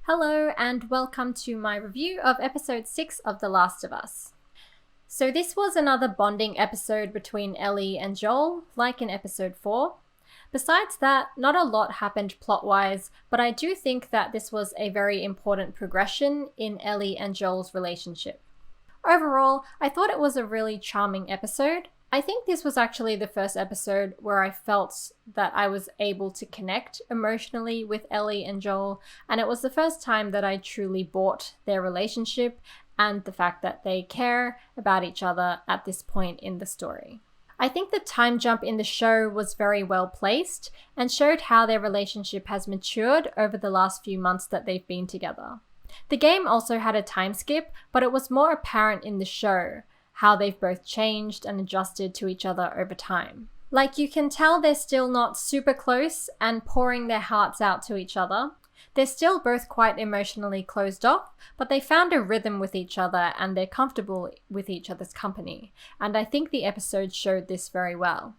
Hello and welcome to my review of episode 6 of The Last of Us. So this was another bonding episode between Ellie and Joel, like in episode 4. Besides that, not a lot happened plot-wise, but I do think that this was a very important progression in Ellie and Joel's relationship. Overall, I thought it was a really charming episode. I think this was actually the first episode where I felt that I was able to connect emotionally with Ellie and Joel, and it was the first time that I truly bought their relationship and the fact that they care about each other at this point in the story. I think the time jump in the show was very well placed and showed how their relationship has matured over the last few months that they've been together. The game also had a time skip, but it was more apparent in the show how they've both changed and adjusted to each other over time. Like, you can tell they're still not super close and pouring their hearts out to each other. They're still both quite emotionally closed off, but they found a rhythm with each other and they're comfortable with each other's company. And I think the episode showed this very well.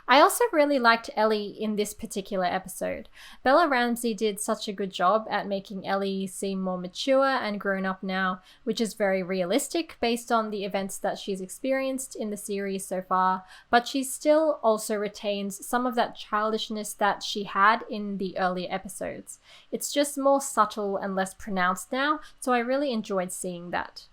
I also really liked Ellie in this particular episode. Bella Ramsey did such a good job at making Ellie seem more mature and grown up now, which is very realistic based on the events that she's experienced in the series so far, but she still also retains some of that childishness that she had in the earlier episodes. It's just more subtle and less pronounced now, so I really enjoyed seeing that.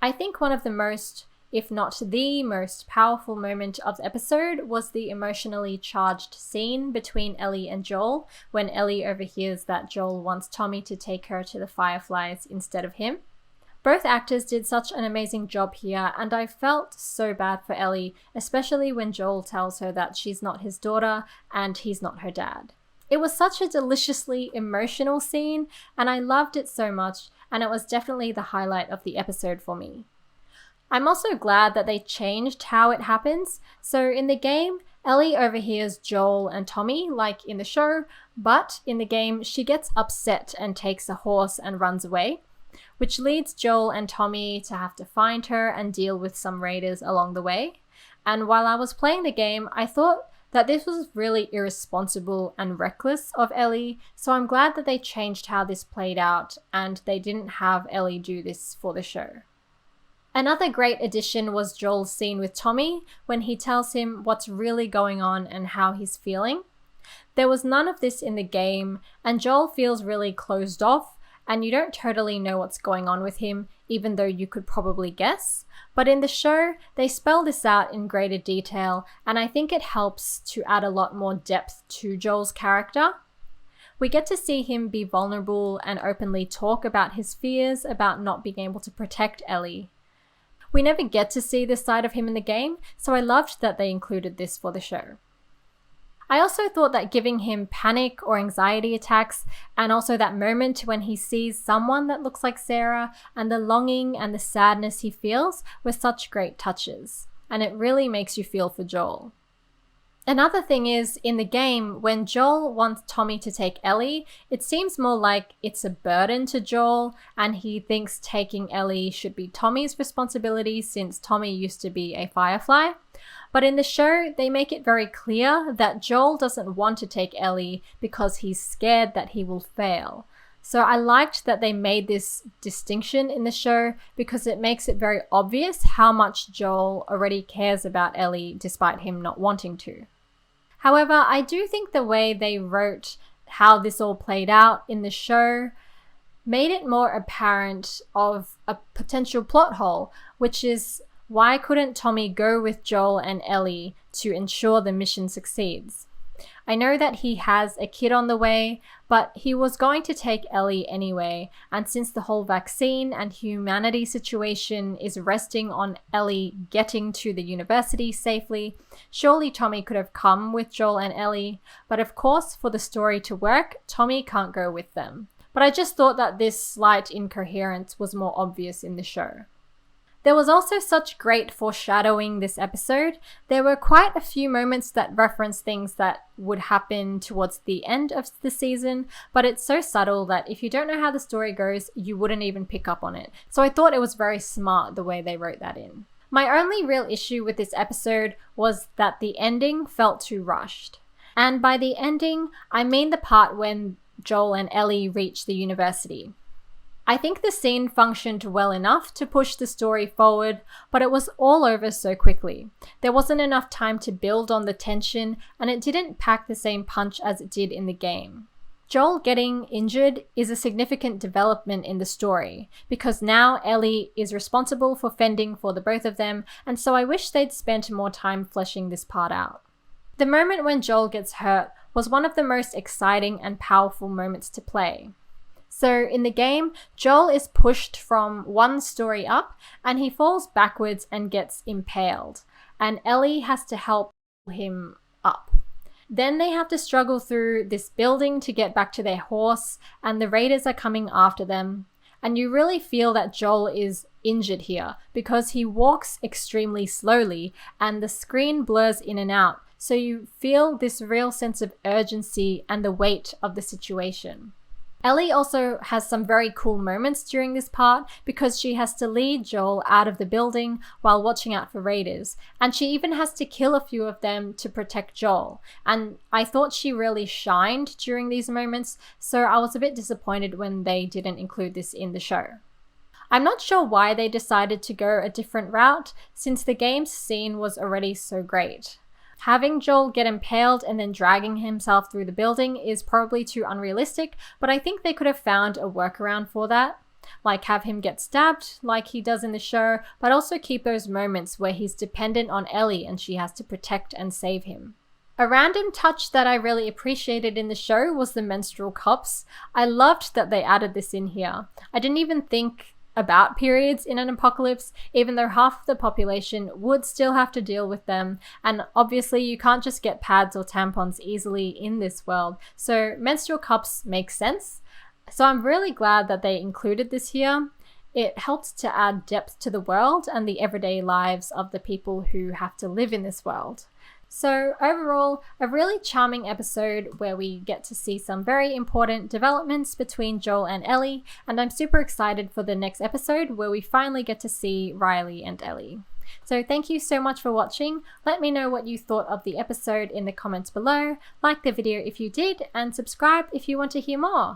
I think one of the most, if not the most powerful moment of the episode was the emotionally charged scene between Ellie and Joel when Ellie overhears that Joel wants Tommy to take her to the Fireflies instead of him. Both actors did such an amazing job here, and I felt so bad for Ellie, especially when Joel tells her that she's not his daughter and he's not her dad. It was such a deliciously emotional scene, and I loved it so much, and it was definitely the highlight of the episode for me. I'm also glad that they changed how it happens. So in the game, Ellie overhears Joel and Tommy, like in the show, but in the game, she gets upset and takes a horse and runs away, which leads Joel and Tommy to have to find her and deal with some raiders along the way. And while I was playing the game, I thought that this was really irresponsible and reckless of Ellie, so I'm glad that they changed how this played out and they didn't have Ellie do this for the show. Another great addition was Joel's scene with Tommy when he tells him what's really going on and how he's feeling. There was none of this in the game, and Joel feels really closed off, and you don't totally know what's going on with him, even though you could probably guess. But in the show, they spell this out in greater detail, and I think it helps to add a lot more depth to Joel's character. We get to see him be vulnerable and openly talk about his fears about not being able to protect Ellie. We never get to see this side of him in the game, so I loved that they included this for the show. I also thought that giving him panic or anxiety attacks, and also that moment when he sees someone that looks like Sarah, and the longing and the sadness he feels were such great touches, and it really makes you feel for Joel. Another thing is, in the game, when Joel wants Tommy to take Ellie, it seems more like it's a burden to Joel, and he thinks taking Ellie should be Tommy's responsibility since Tommy used to be a Firefly. But in the show, they make it very clear that Joel doesn't want to take Ellie because he's scared that he will fail. So I liked that they made this distinction in the show because it makes it very obvious how much Joel already cares about Ellie despite him not wanting to. However, I do think the way they wrote how this all played out in the show made it more apparent of a potential plot hole, which is why couldn't Tommy go with Joel and Ellie to ensure the mission succeeds? I know that he has a kid on the way, but he was going to take Ellie anyway, and since the whole vaccine and humanity situation is resting on Ellie getting to the university safely, surely Tommy could have come with Joel and Ellie, but of course, for the story to work, Tommy can't go with them. But I just thought that this slight incoherence was more obvious in the show. There was also such great foreshadowing this episode. There were quite a few moments that reference things that would happen towards the end of the season, but it's so subtle that if you don't know how the story goes, you wouldn't even pick up on it. So I thought it was very smart the way they wrote that in. My only real issue with this episode was that the ending felt too rushed. And by the ending, I mean the part when Joel and Ellie reach the university. I think the scene functioned well enough to push the story forward, but it was all over so quickly. There wasn't enough time to build on the tension, and it didn't pack the same punch as it did in the game. Joel getting injured is a significant development in the story, because now Ellie is responsible for fending for the both of them, and so I wish they'd spent more time fleshing this part out. The moment when Joel gets hurt was one of the most exciting and powerful moments to play. So in the game, Joel is pushed from one story up and he falls backwards and gets impaled, and Ellie has to help him up. Then they have to struggle through this building to get back to their horse, and the raiders are coming after them. And you really feel that Joel is injured here because he walks extremely slowly and the screen blurs in and out, so you feel this real sense of urgency and the weight of the situation. Ellie also has some very cool moments during this part because she has to lead Joel out of the building while watching out for raiders, and she even has to kill a few of them to protect Joel, and I thought she really shined during these moments, so I was a bit disappointed when they didn't include this in the show. I'm not sure why they decided to go a different route since the game's scene was already so great. Having Joel get impaled and then dragging himself through the building is probably too unrealistic, but I think they could have found a workaround for that. Like have him get stabbed like he does in the show, but also keep those moments where he's dependent on Ellie and she has to protect and save him. A random touch that I really appreciated in the show was the menstrual cups. I loved that they added this in here. I didn't even think about periods in an apocalypse, even though half of the population would still have to deal with them, and obviously you can't just get pads or tampons easily in this world, so menstrual cups make sense. So I'm really glad that they included this here. It helps to add depth to the world and the everyday lives of the people who have to live in this world. So overall, a really charming episode where we get to see some very important developments between Joel and Ellie, and I'm super excited for the next episode where we finally get to see Riley and Ellie. So thank you so much for watching. Let me know what you thought of the episode in the comments below, like the video if you did, and subscribe if you want to hear more.